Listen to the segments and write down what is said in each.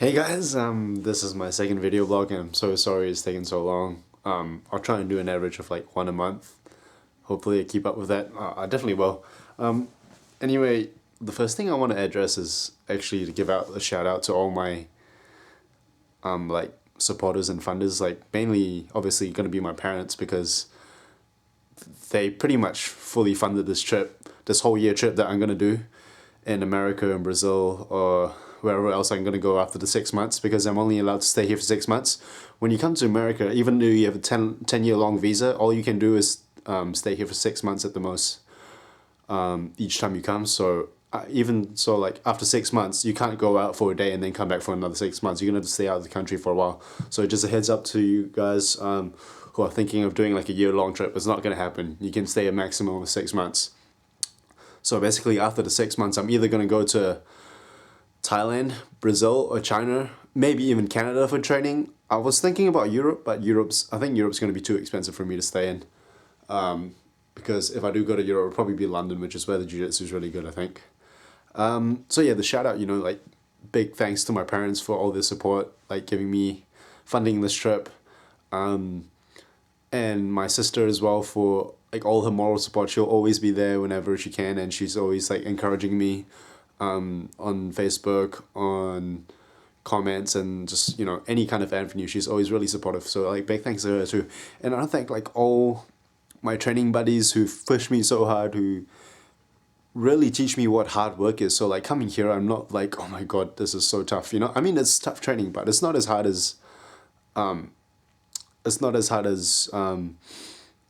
Hey guys, this is my second video blog and I'm so sorry it's taken so long. I'll try and do an average of like one a month. Hopefully I keep up with that. I definitely will. Anyway, the first thing I want to address is actually to give out a shout out to all my like supporters and funders, like mainly obviously going to be my parents because they pretty much fully funded this whole year trip that I'm going to do in America and Brazil or wherever else I'm going to go after the 6 months, because I'm only allowed to stay here for 6 months. When you come to America, even though you have a 10-year long visa, all you can do is stay here for 6 months at the most each time you come. So even so, like after 6 months, you can't go out for a day and then come back for another 6 months. You're going to have to stay out of the country for a while. So just a heads up to you guys who are thinking of doing like a year-long trip. It's not going to happen. You can stay a maximum of 6 months. So basically after the 6 months, I'm either going to go to Thailand, Brazil, or China, maybe even Canada for training. I was thinking about Europe, but I think Europe's going to be too expensive for me to stay in. Because if I do go to Europe, it'll probably be London, which is where the jiu-jitsu is really good, I think. So yeah, the shout out, like big thanks to my parents for all their support, like giving me, funding this trip. And my sister as well for like all her moral support. She'll always be there whenever she can, and she's always like encouraging me on Facebook, on comments, and just any kind of avenue. She's always really supportive, so like big thanks to her too. And I thank like all my training buddies who've pushed me so hard, who really teach me what hard work is. So like coming here, I'm not like, oh my god, this is so tough, I mean, it's tough training, but it's not as hard as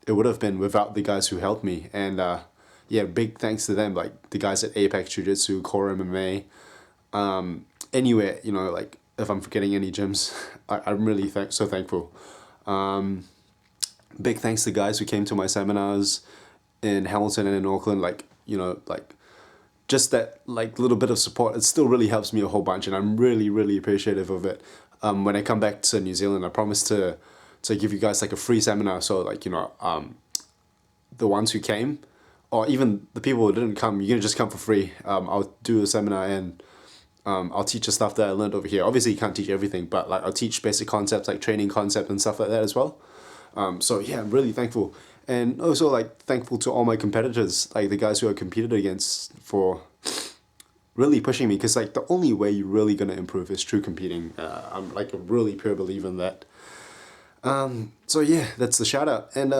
it would have been without the guys who helped me. And yeah, big thanks to them, like the guys at Apex Jiu-Jitsu, Core MMA, anywhere, like if I'm forgetting any gyms, I'm really so thankful. Big thanks to guys who came to my seminars in Hamilton and in Auckland, like, like just that like little bit of support, it still really helps me a whole bunch, and I'm really, really appreciative of it. When I come back to New Zealand, I promise to give you guys like a free seminar, so like, the ones who came, or even the people who didn't come, you can just come for free. I'll do a seminar and I'll teach the stuff that I learned over here. Obviously you can't teach everything, but like I'll teach basic concepts like training concept and stuff like that as well. So yeah, I'm really thankful. And also like thankful to all my competitors, like the guys who I competed against, for really pushing me, because like the only way you're really going to improve is through competing. I'm like a really pure believer in that. So yeah, that's the shout out. And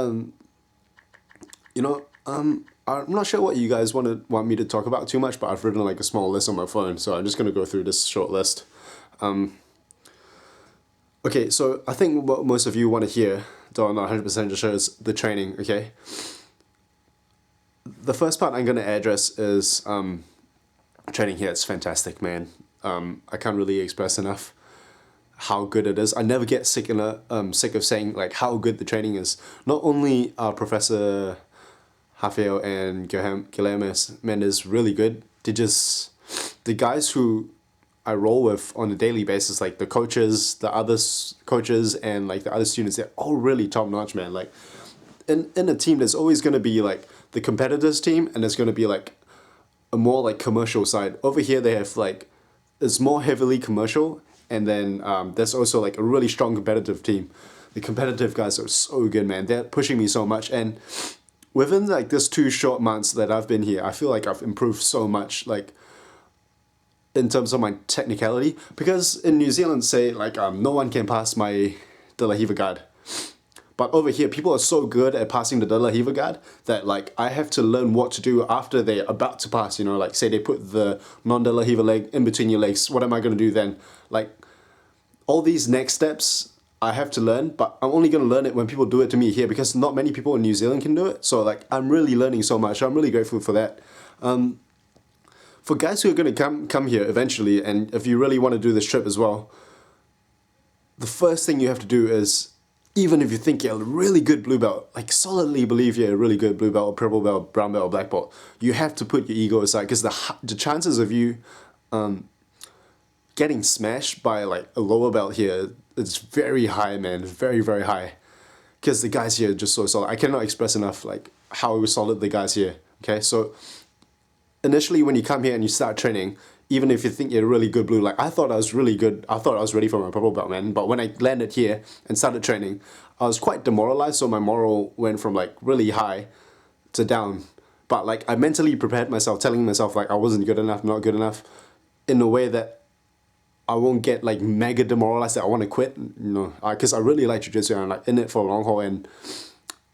I'm not sure what you guys want me to talk about too much, but I've written like a small list on my phone, so I'm just gonna go through this short list. Okay, so I think what most of you want to hear, though I'm not 100% sure, is the training. Okay, the first part I'm gonna address is training here. It's fantastic, man. I can't really express enough how good it is. I never get sick of saying like how good the training is. Not only are Professor Rafael and Guilherme Mendes really good, the guys who I roll with on a daily basis, like the coaches, the other coaches, and like the other students, they're all really top notch, man. Like in a team, there's always gonna be like the competitors team, and there's gonna be like a more like commercial side. Over here, they have like, it's more heavily commercial, and then there's also like a really strong competitive team. The competitive guys are so good, man. They're pushing me so much, and within like this 2 short months that I've been here, I feel like I've improved so much, like in terms of my technicality. Because in New Zealand, say like no one can pass my De La Riva guard, but over here people are so good at passing the De La Riva guard that like I have to learn what to do after they're about to pass. Like say they put the non-De La Riva leg in between your legs, what am I going to do then? Like all these next steps I have to learn, but I'm only going to learn it when people do it to me here, because not many people in New Zealand can do it. So like I'm really learning so much. I'm really grateful for that. For guys who are going to come here eventually, and if you really want to do this trip as well, the first thing you have to do is, even if you think you're a really good blue belt, like solidly believe you're a really good blue belt or purple belt, brown belt or black belt, you have to put your ego aside, because the chances of you getting smashed by like a lower belt here, it's very high, man. It's very, very high. Because the guys here are just so solid. I cannot express enough like how solid the guys here. Okay, so initially when you come here and you start training, even if you think you're a really good blue. Like, I thought I was really good. I thought I was ready for my purple belt, man. But when I landed here and started training, I was quite demoralized. So my moral went from like really high to down. But like, I mentally prepared myself, telling myself like I wasn't good enough, not good enough, in a way that I won't get like mega demoralized that I want to quit. You know, because I really like jiu-jitsu and I'm like in it for a long haul, and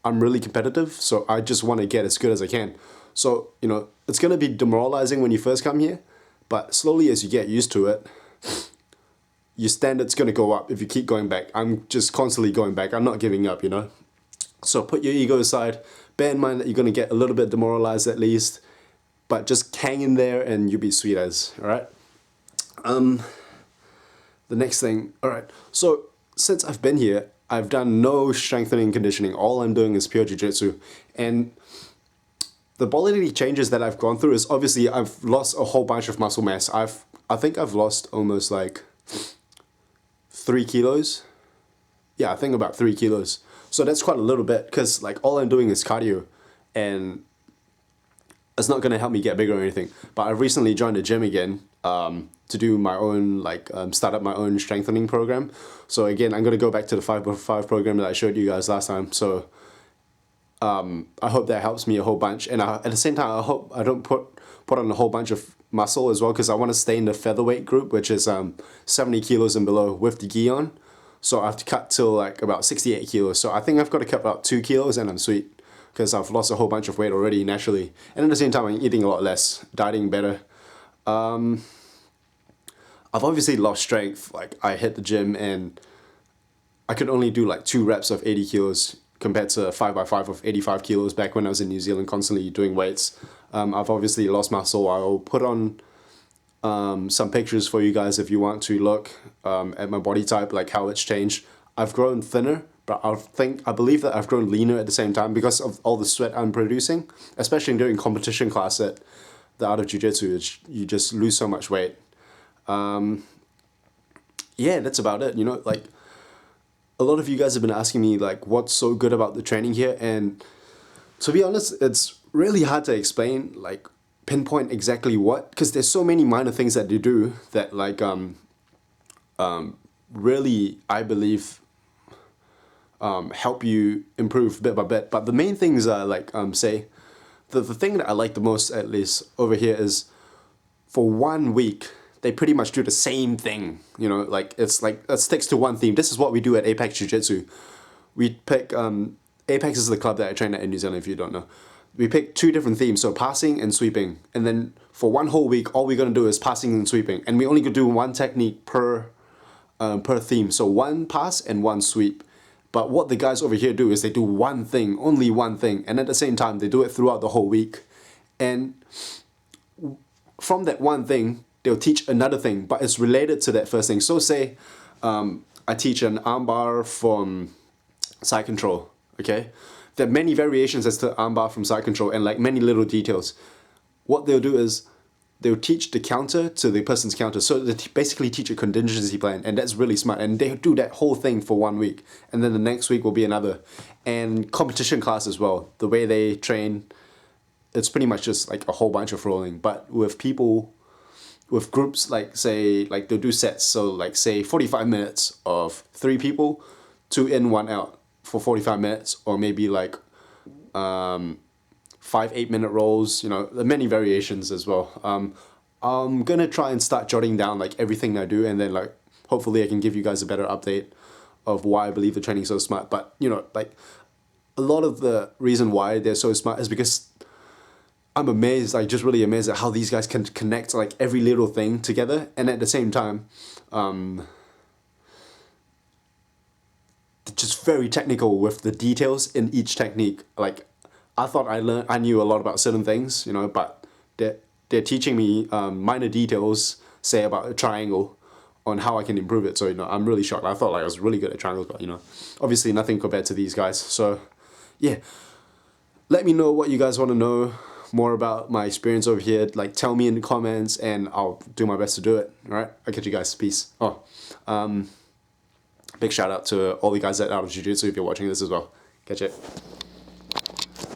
I'm really competitive. So I just want to get as good as I can. So, you know, it's going to be demoralizing when you first come here, but slowly as you get used to it, your standard's going to go up if you keep going back. I'm just constantly going back. I'm not giving up, you know. So put your ego aside. Bear in mind that you're going to get a little bit demoralized at least, but just hang in there and you'll be sweet as, all right? The next thing, all right. So since I've been here, I've done no strengthening conditioning. All I'm doing is pure jiu-jitsu. And the bodily changes that I've gone through is obviously I've lost a whole bunch of muscle mass. I think I've lost almost like 3 kilos. Yeah, I think about 3 kilos. So that's quite a little bit because like all I'm doing is cardio and it's not going to help me get bigger or anything. But I recently joined the gym again to do my own, like start up my own strengthening program. So again, I'm going to go back to the 5x5 program that I showed you guys last time. So I hope that helps me a whole bunch. And at the same time, I hope I don't put on a whole bunch of muscle as well, because I want to stay in the featherweight group, which is 70 kilos and below with the gi on. So I have to cut till like about 68 kilos. So I think I've got to cut about 2 kilos and I'm sweet, because I've lost a whole bunch of weight already naturally. And at the same time, I'm eating a lot less, dieting better. I've obviously lost strength. Like, I hit the gym and I could only do like 2 reps of 80 kilos compared to 5x5 of 85 kilos back when I was in New Zealand constantly doing weights. I've obviously lost muscle. I'll put on some pictures for you guys if you want to look at my body type, like how it's changed. I've grown thinner, but I believe that I've grown leaner at the same time because of all the sweat I'm producing, especially during competition class at the Art of Jiu-Jitsu. You just lose so much weight. Yeah, that's about it. You know, like, a lot of you guys have been asking me like what's so good about the training here, and to be honest, it's really hard to explain, like pinpoint exactly what, because there's so many minor things that they do that like really, I believe, help you improve bit by bit. But the main things are like say the thing that I like the most, at least over here, is for 1 week they pretty much do the same thing. You know, like it's like it sticks to one theme. This is what we do at Apex Jiu-Jitsu. We pick Apex is the club that I train at in New Zealand, if you don't know. We pick 2 different themes, so passing and sweeping. And then for 1 whole week, all we're gonna do is passing and sweeping. And we only could do 1 technique per theme. So 1 pass and 1 sweep. But what the guys over here do is they do 1 thing, only 1 thing. And at the same time, they do it throughout the whole week. And from that 1 thing, they'll teach another thing, but it's related to that first thing. So say I teach an armbar from side control, okay? There are many variations as to armbar from side control and like many little details. What they'll do is they'll teach the counter to the person's counter. So they basically teach a contingency plan, and that's really smart. And they do that whole thing for 1 week. And then the next week will be another. And competition class as well. The way they train, it's pretty much just like a whole bunch of rolling. But with people, with groups, like say, like they'll do sets. So like say 45 minutes of 3 people, 2 in, 1 out for 45 minutes, or maybe like 5 8-minute rolls. You know, there are many variations as well. I'm gonna try and start jotting down like everything I do, and then like hopefully I can give you guys a better update of why I believe the training's so smart. But you know, like a lot of the reason why they're so smart is because I'm amazed, like just really amazed at how these guys can connect like every little thing together, and at the same time, they're just very technical with the details in each technique. Like, I thought I knew a lot about certain things, you know, but they're teaching me minor details, say about a triangle, on how I can improve it. So, you know, I'm really shocked. I thought like I was really good at triangles, but you know, obviously nothing compared to these guys. So, yeah, let me know what you guys want to know more about my experience over here. Like, tell me in the comments and I'll do my best to do it. All right, I'll catch you guys. Peace. Big shout out to all the guys at Art of Jiu-Jitsu if you're watching this as well. Catch it.